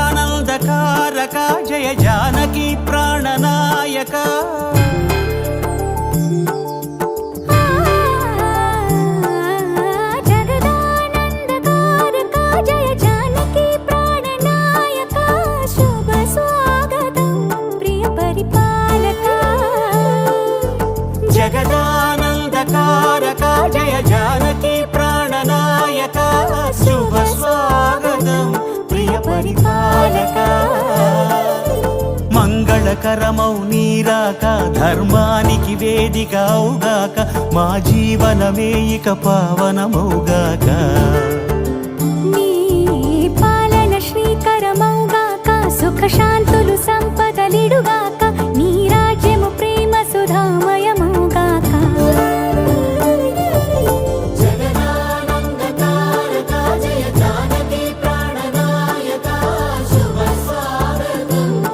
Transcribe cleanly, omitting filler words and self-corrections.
జగదానందకారక జయ జానకి ప్రాణనాయక జగదానందకారక జయ జానకి ప్రాణనాయక శుభ స్వాగతం ప్రియ పరిపాలక జగదానందకారక జయ జానకి ప్రాణనాయక శుభ స్వాగతం ప్రియ పరిపాలక మంగళకరమౌ నీరాక ధర్మానికి వేదిక అవుగాక మా జీవనమే ఇక పావనమౌగాక